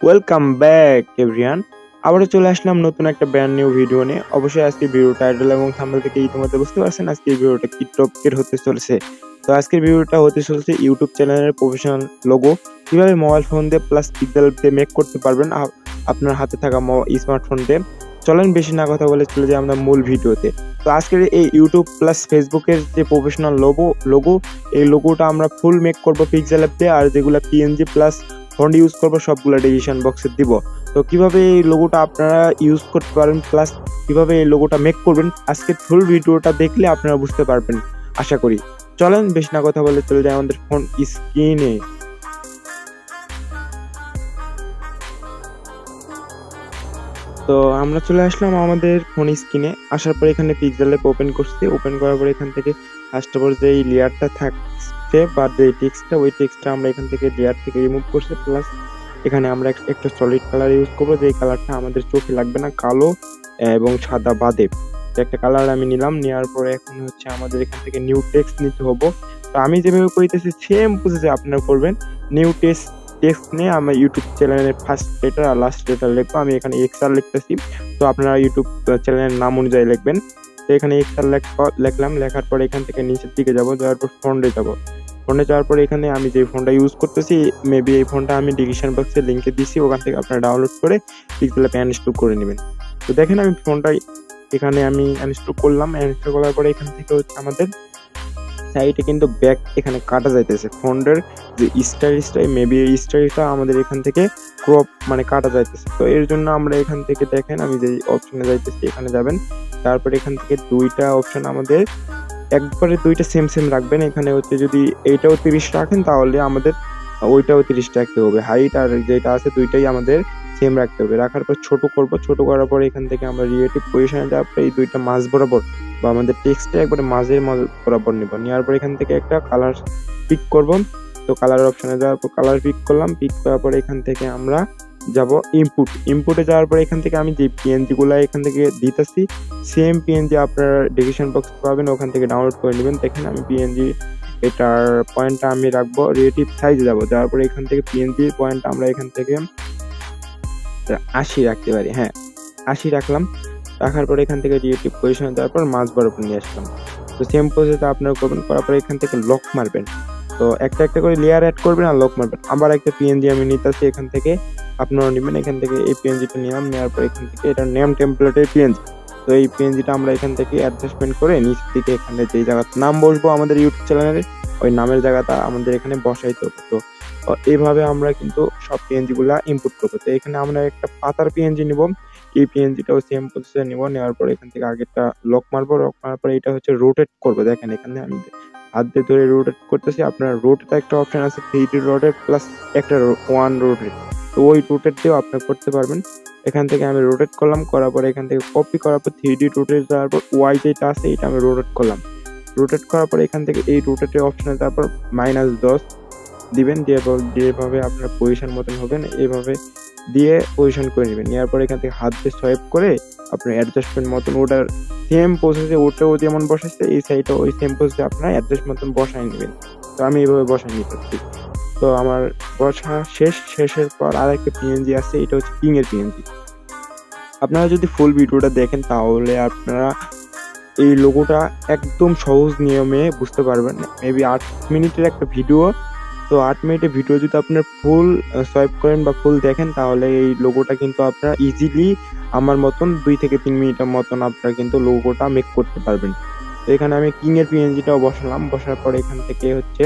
Welcome back everyone. আবারও চলে আসলাম নতুন একটা ব্র্যান্ড নিউ ভিডিও নিয়ে। অবশ্যই আজকে ভিডিও টাইটেল এবং থাম্বনেল থেকে ইতিমধ্যে বুঝতে পারছেন আজকে ভিডিওটা কি টপিকের হতে চলেছে। তো আজকের ভিডিওটা হতে চলেছে ইউটিউব চ্যানেলের প্রফেশনাল লোগো কিভাবে মোবাইল ফোন দিয়ে প্লাস পিক্সেল দিয়ে মেক করতে পারবেন আপনার হাতে থাকা স্মার্টফোন দিয়ে। চলেন বেশি না কথা বলে চলে যাই আমরা মূল ভিডিওতে। তো আজকের এই ইউটিউব প্লাস ফেসবুকের যে প্রফেশনাল লোগো এই লোগোটা আমরা ফুল মেক করবো পিক্সেল অ্যাপ দিয়ে, আর যেগুলো পিএনজি প্লাস ফন্ট ইউজ করবো সবগুলো ডিসক্রিপশন বক্সে দিব। তো কিভাবে এই লোগোটা আপনারা ইউজ করতে পারেন প্লাস কিভাবে এই লোগোটা মেক করবেন আজকে ফুল ভিডিওটা দেখলে আপনারা বুঝতে পারবেন আশা করি। চলেন বেশি না কথা বলে চলে যাই আমাদের ফোন স্ক্রিনে। তো আমরা চলে আসলাম আমাদের ফোন স্ক্রিনে। আসার পর এখানে পিক্সেল অ্যাপ ওপেন করছি। ওপেন করার পর এখান থেকে ফার্স্ট অফ অল যে লেয়ারটা থাকছে বা যে টেক্সটটা ওই টেক্সটটা আমরা এখান থেকে লেয়ার থেকে রিমুভ করছি। প্লাস এখানে আমরা একটা সলিড কালার ইউজ করবো, যে কালারটা আমাদের চোখে লাগবে না, কালো এবং সাদা বাদে একটা কালার আমি নিলাম। নেওয়ার পরে এখন হচ্ছে আমাদের এখান থেকে নিউ টেক্সট নিতে হবো। তো আমি যেভাবে করিতেছি সেম প্রসেসে আপনারা করবেন। নিউ টেক্সট নিয়ে আমার ইউটিউব চ্যানেলের ফার্স্ট লেটার আর লাস্ট লেটার লিখবো। আমি এখানে এক্সআর লিখতেছি, তো আপনারা ইউটিউব চ্যানেলের নাম অনুযায়ী লিখবেন। তো এখানে এক্সআর লিখলাম। লেখার পরে এখান থেকে নিচের দিকে যাবো, যাওয়ার পর ফন্টে যাবো। ফোনে যাওয়ার পরে এখানে আমি যে ফোনটা ইউজ করতেছি মেবি এই ফোনটা আমি ডিসক্রিপশন বক্সে লিঙ্কে দিছি, ওখান থেকে আপনারা ডাউনলোড করে পিক্সেল অ্যাপ ইনস্টল করে নেবেন। তো দেখেন আমি ফোনটা এখানে আমি ইনস্টল করলাম। ইনস্টল করার পরে এখান থেকে হচ্ছে আমাদের সাইডে কিন্তু ব্যাক এখানে কাটা যাইতেছে ফন্টের যে স্টাইলটা, মেবি এই স্টাইলটা আমাদের এখান থেকে ক্রপ মানে কাটা যাইতেছে। তো এর জন্য আমরা এখান থেকে দেখেন আমি যে অপশনে যাইতেছি এখানে যাবেন। তারপরে এখান থেকে দুইটা অপশন আমাদের একবারে দুইটা সেম রাখবেন। এখানে হচ্ছে যদি এইটাও 30 রাখেন তাহলে আমাদের ওইটাও 30 রাখতে হবে। হাইট আর যেটা আছে দুইটাই আমাদের সেম রাখতে হবে। রাখার পর ছোট করব। ছোট করার পর এখান থেকে আমরা রিলেটিভ পজিশনে যাওয়ার পর এই দুইটা মাঝ বরাবর বা আমাদের টেক্সটটা একবারে মাঝের বরাবর নেব। নেওয়ার পর এখান থেকে একটা কালার পিক করব। তো কালার অপশনে যাওয়ার পর কালার পিক করলাম। পিক করার পর এখান থেকে আমরা যাব ইনপুটে যাওয়ার পর এখান থেকে আমি যে পিএনজি গুলা এখান থেকে দিতেছি সেম পিএনজি আপনারা ডেসক্রিপশন বক্স পাবেন, ওখান থেকে ডাউনলোড করে নেবেন। দেখেন আমি পিএনজি এটার পয়েন্টটা আমি রাখবো রিলেটিভ সাইজে যাবো। যাওয়ার পরে এখান থেকে পিএনজি পয়েন্ট আমরা এখান থেকে 80 রাখতে পারি। হ্যাঁ 80 রাখলাম। রাখার পরে এখান থেকে রিলেটিভ পজিশনে যাওয়ার পর মাঝ বরাবর নিয়ে আসলাম। তো সেম প্রসেসে আপনারা করবেন। করার পরে এখান থেকে লক মারবেন। তো একটা করে লেয়ার অ্যাড করবেন আর লক মারবেন। আবার একটা পিএনজি আমি নিতেছি, এখান থেকে আপনারা নেবেন। এখান থেকে এই পিএনজিটা নিলাম। নেওয়ার পর এখান থেকে এটা নেম টেমপ্লেটের পিএনজি। তো এই পিএনজিটা আমরা এখান থেকে অ্যাডজাস্টমেন্ট করে নিচ থেকে এখানে যে জায়গাটা নাম বসবো আমাদের ইউটিউব চ্যানেলের ওই নামের জায়গাটা আমাদের এখানে বসাইতে হবে। তো এইভাবে আমরা কিন্তু সব পিএনজি গুলা ইনপুট করবো। তো এখানে আমরা একটা পাতার পিএনজি নিব। এই পিএনজিটাও সেম প্রসেসে নিব। নেওয়ার পর এখান থেকে আগেরটা লক মারবো। লক মারার পর এটা হচ্ছে রোটেট করবো। দেখেন এখানে আমি হাত দিয়ে ধরে রোটেট করতেছি। আপনার রোটেট একটা অপশন আছে 3D রোটেট প্লাস একটা 1 রোটেট। তো ওই রোটেট দিয়েও আপনি করতে পারবেন। এখান থেকে আমি রোটেট করলাম। করার পর এখান থেকে কপি করার পর 3D রোটেট যাওয়ার পর ওয়াই যেটা আছে এটা আমি রোটেট করলাম। রোটেট করার পর এখান থেকে এই রোটেটের অপশনে তারপর -10 দিবেন। যেভাবে আপনার পজিশন মতন হবেন এইভাবে দিয়ে পজিশন করে নেবেন। নেওয়ার পর এখান থেকে হাত দিয়ে সোয়াইপ করে আপনার অ্যাডজাস্টমেন্ট মতন ওটার সেম প্রসেসে ওটাও যেমন বসাচ্ছে এই সাইডটাও ওই সেম প্রসেসে আপনার অ্যাডজাস্ট মতন বসাই নেবেন। তো আমি এইভাবে বসাই নিতেছি। তো আমার বসা শেষের পর আর একটা পিএনজি আছে, এটা হচ্ছে কিং এর পিএনজি। আপনারা যদি ফুল ভিডিওটা দেখেন তাহলে আপনারা এই লোগোটা একদম সহজ নিয়মে বুঝতে পারবেন। মেবি 8 মিনিটের একটা ভিডিও। তো 8 মিনিটের ভিডিও যদি আপনার ফুল সোয়াইপ করেন বা ফুল দেখেন তাহলে এই লোগোটা কিন্তু আপনারা ইজিলি আমার মতন 2 থেকে 3 মিনিটের মতন আপনারা কিন্তু লোগোটা মেক করতে পারবেন। তো এখানে আমি কিং এর পিএনজিটাও বসালাম। বসার পর এখান থেকে হচ্ছে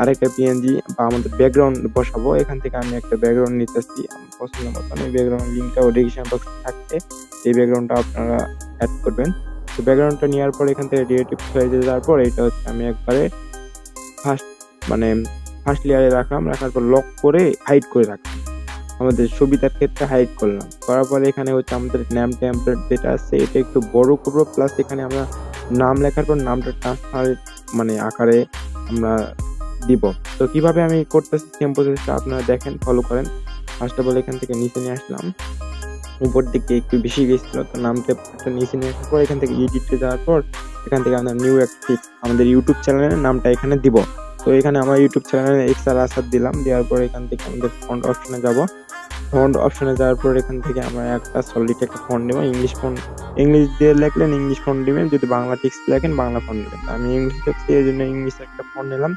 আরেকটা পিএনজি বা আমাদের ব্যাকগ্রাউন্ড বসাবো। এখান থেকে আমি একটা ব্যাকগ্রাউন্ড নিতেছি আমার পছন্দ মতন। এই ব্যাকগ্রাউন্ড লিঙ্কটাও ডেসক্রিপশন বক্সে থাকবে, এই ব্যাকগ্রাউন্ডটা আপনারা অ্যাড করবেন। তো ব্যাকগ্রাউন্ডটা নেওয়ার পর এখান থেকে রিলেটিভ সাইজে যাওয়ার পর এটা হচ্ছে আমি একবারে ফার্স্ট লেয়ারে রাখলাম। রাখার পর লক করে হাইড করে রাখলাম। আমাদের সুবিধার ক্ষেত্রে হাইড করলাম। করার পরে এখানে হচ্ছে আমাদের নেম টেমপ্লেট যেটা আছে এটা একটু বড় করবো। প্লাস এখানে আমরা নাম লেখার পর নামটা ট্রান্সপারেন্ট মানে আকারে আমরা দিব। তো কিভাবে আমি করতেছি সেম প্রসেসটা আপনারা দেখেন, ফলো করেন। ফার্স্ট অফ অল এখান থেকে নিচে নিয়ে আসলাম। উপর দিকে একটু বেশি গেছিল, তো নামটা নিচে নিয়ে আসার পর এখান থেকে এডিটে যাওয়ার পর এখান থেকে আমরা নিউ একটা আমাদের ইউটিউব চ্যানেলের নামটা এখানে দিব। তো এখানে আমার ইউটিউব চ্যানেলে এক্সআর আসাদ দিলাম। দেওয়ার পর এখান থেকে আমাদের ফন্ট অপশনে যাব। ফন্ট অপশনে যাওয়ার পর এখান থেকে আমরা একটা সলিড একটা ফন্ট নেব। ইংলিশ দিয়ে লেখলেন ইংলিশ ফন্ট নেবেন, যদি বাংলা টেক্সট লেখেন বাংলা ফন্ট নেবেন। আমি ইংলিশ লিখছি এই জন্য ইংলিশ একটা ফন্ট নিলাম।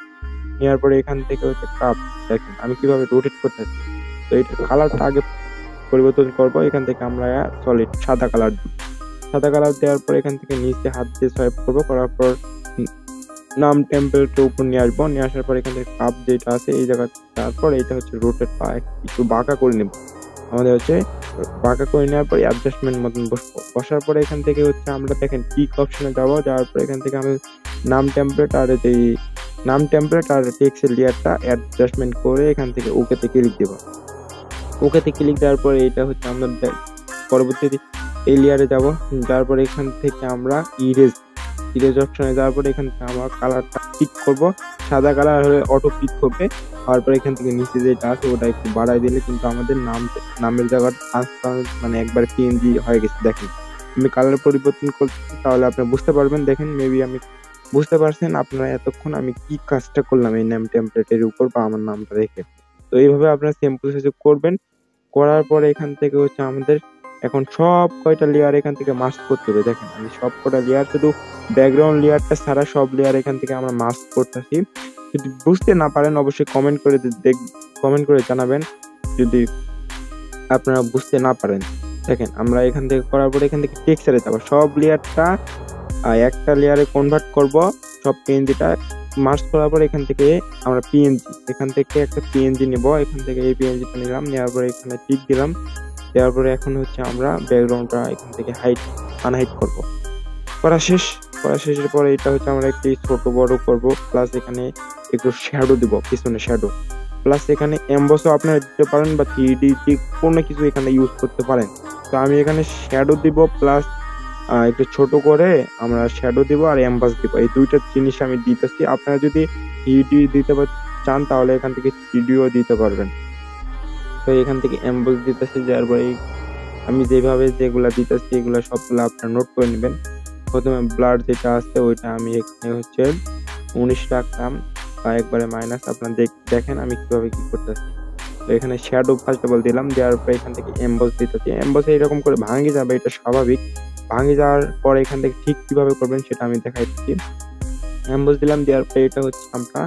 নেওয়ার পরে এখান থেকে হচ্ছে কাপ, দেখেন আমি কিভাবে রোটেট করতেছি। তো এটার কালারটা আগে পরিবর্তন করব। এখান থেকে আমরা সলিড সাদা কালার দিব। সাদা কালার দেওয়ার পর এখান থেকে নিচে হাত দিয়ে সোয়াইপ করবো, করার পর নাম টেম্পলেটের উপর নিয়ে আসবো। নিয়ে আসার পর এখান থেকে কাপ যেটা আছে এই জায়গা, তারপর এটা হচ্ছে রোটেট বা একটু বাঁকা করে নেব। আমাদের হচ্ছে বাঁকা করে নেওয়ার পরে অ্যাডজাস্টমেন্ট মতন বসবো। বসার পরে এখান থেকে হচ্ছে আমরা দেখেন টিক অপশনে যাবো। যাওয়ার পর এখান থেকে আমি নাম টেম্পলেট আর টেক্সটের লেয়ারটা অ্যাডজাস্টমেন্ট করে এখান থেকে ওকেতে ক্লিক দেবো। ওকেতে ক্লিক দেওয়ার পরে এটা হচ্ছে আমরা পরবর্তীতে এই লেয়ারে যাবো। যাওয়ার পরে এখান থেকে আমরা ইরেজ অপশনে যাওয়ার পরে এখান থেকে আমরা কালারটা পিক করব। সাদা কালার হলে অটো পিক হবে। তারপরে এখান থেকে নিচে যেটা আছে ওটা একটু বাড়াই দিলে কিন্তু আমাদের নামের জায়গাটা ট্রান্সপারেন্ট মানে একবার পিএনজি হয়ে গেছে। দেখেন আমি কালার পরিবর্তন করছি, তাহলে আপনি বুঝতে পারবেন। দেখেন মেবি আমি বুঝতে পারছেন আপনারা এতক্ষণ আমি কি কাজটা করলাম এই নেম টেমপ্লেটের উপর বা আমার নামটা রেখে। তো এইভাবে আপনারা সেম প্রসেসে করবেন। করার পরে এখান থেকে হচ্ছে আমাদের এখন সব কয়টা লেয়ার এখান থেকে মাস্ক করতে হবে। দেখেন আমি সব কয়টা লেয়ার, শুধু ব্যাকগ্রাউন্ড লেয়ারটা ছাড়া সব লেয়ার এখান থেকে আমরা মাস্ক করতেছি। যদি বুঝতে না পারেন অবশ্যই কমেন্ট করে জানাবেন যদি আপনারা বুঝতে না পারেন। দেখেন আমরা এখান থেকে করার পরে এখান থেকে টেক্সচারে যাবো, সব লেয়ারটা একটা লেয়ারে কনভার্ট করব। সব পিএনজিটা মার্জ করার পরে এখান থেকে আমরা এখান থেকে একটা পিএনজি নিব। এখান থেকে এই পিএনজিটা নিলাম, নেওয়ার পরে এখানে টিক দিলাম। দেওয়ার পরে এখন হচ্ছে আমরা ব্যাকগ্রাউন্ডটা এখান থেকে আনহাইড করব। করা শেষের পরে এটা হচ্ছে আমরা একটু ছোট বড় করব, প্লাস এখানে একটু শ্যাডো দিব, পিছনে শ্যাডো, প্লাস এখানে এমবসও আপনারা দিতে পারেন বা 3D কোনো কিছু এখানে ইউজ করতে পারেন। তো আমি এখানে শ্যাডো দিব, প্লাস একটু ছোট করে আমরা শ্যাডো দিব আর এমবস দিব, এই দুইটা জিনিস আমি দিতেছি। আপনারা যদি 3D দিতে চান তাহলে এখান থেকে 3Dও দিতে পারবেন। তো এখান থেকে এমবস দিতেছি, যার পরে আমি যেগুলা দিতেছি এগুলা সবগুলো আপনারা নোট করে নেবেন। প্রথমে ব্লাড যেটা আছে ওইটা আমি এখানে হচ্ছে 19 রাখলাম বা একবারে মাইনাস। আপনারা দেখেন আমি কিভাবে কি করতেছি। তো এখানে শ্যাডো ফার্স্ট অফ অল দিলাম, দেওয়ার পর এখান থেকে এমবস দিতেছি। এমবস এরকম করে ভাঙে যাবে, এটা স্বাভাবিক। ভাঙে যাওয়ার পরে এখান থেকে ঠিক কিভাবে করবেন সেটা আমি দেখাচ্ছি। এমবস দিলাম, দেওয়ার পরে এটা হচ্ছে আমরা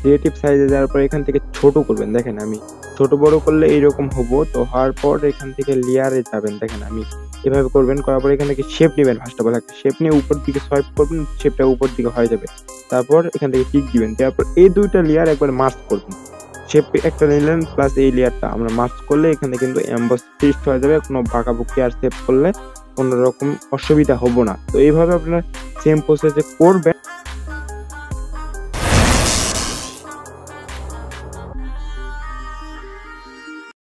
ক্রিয়েটিভ সাইজে যাওয়ার পর এখান থেকে ছোট করবেন। দেখেন আমি ছোট বড় করলে এইরকম হবো। তো হওয়ার পর এখান থেকে লেয়ারে যাবেন, দেখেন আমি এভাবে করবেন। করার পর এখান থেকে শেপ নেবেন, ফার্স্ট অফ অল একটা শেপ নিয়ে উপর দিকে সোয়াইপ করবেন, শেপটা উপর দিকে হয়ে যাবে। তারপর এখান থেকে টিক দিবেন, তারপর এই দুইটা লেয়ার একবার মার্জ করবেন। শেপ একটা নিলেন প্লাস এই লেয়ারটা আমরা মার্জ করলে এখানে কিন্তু এমবস ফিক্সড হয়ে যাবে। কোনো বাঁকাবুকি আর শেপ করলে কোনো রকম অসুবিধা হবো না। তো এইভাবে আপনারা সেম প্রসেসে করবেন।